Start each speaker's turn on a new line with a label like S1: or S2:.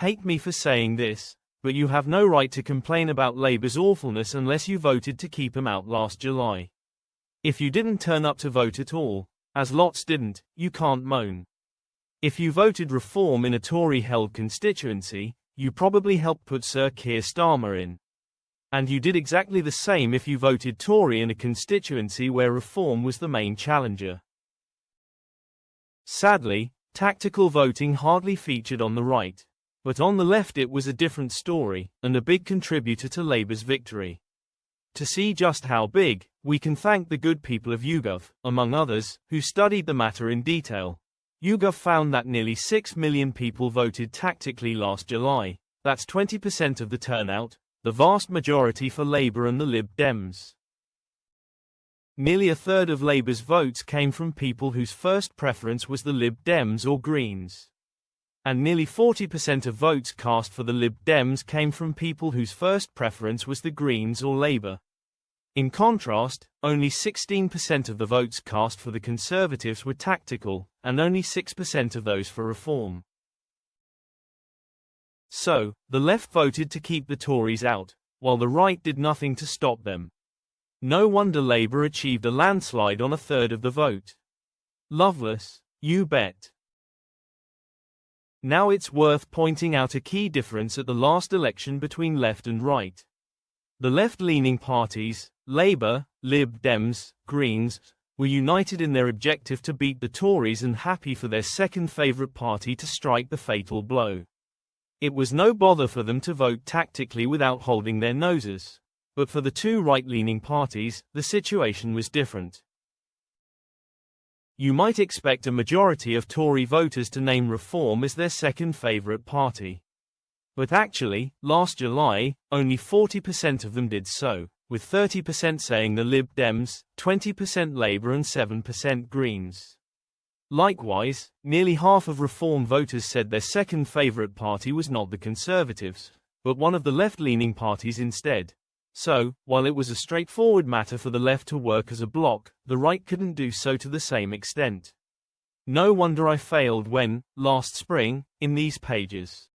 S1: hate me for saying this, but you have no right to complain about Labour's awfulness unless you voted to keep him out last July. If you didn't turn up to vote at all, as lots didn't, you can't moan. If you voted Reform in a Tory-held constituency, you probably helped put Sir Keir Starmer in. And you did exactly the same if you voted Tory in a constituency where Reform was the main challenger. Sadly, tactical voting hardly featured on the right. But on the left it was a different story, and a big contributor to Labour's victory. To see just how big, we can thank the good people of YouGov, among others, who studied the matter in detail. YouGov found that nearly 6 million people voted tactically last July. That's 20% of the turnout, the vast majority for Labour and the Lib Dems. Nearly a third of Labour's votes came from people whose first preference was the Lib Dems or Greens. And nearly 40% of votes cast for the Lib Dems came from people whose first preference was the Greens or Labour. In contrast, only 16% of the votes cast for the Conservatives were tactical, and only 6% of those for Reform. So, the left voted to keep the Tories out, while the right did nothing to stop them. No wonder Labour achieved a landslide on a third of the vote. Loveless, you bet. Now it's worth pointing out a key difference at the last election between left and right. The left-leaning parties, Labour, Lib Dems, Greens, were united in their objective to beat the Tories and happy for their second favourite party to strike the fatal blow. It was no bother for them to vote tactically without holding their noses. But for the two right-leaning parties, the situation was different. You might expect a majority of Tory voters to name Reform as their second favourite party. But actually, last July, only 40% of them did so, with 30% saying the Lib Dems, 20% Labour and 7% Greens. Likewise, nearly half of Reform voters said their second favourite party was not the Conservatives, but one of the left-leaning parties instead. So, while it was a straightforward matter for the left to work as a bloc, the right couldn't do so to the same extent. No wonder I failed when, last spring, in these pages,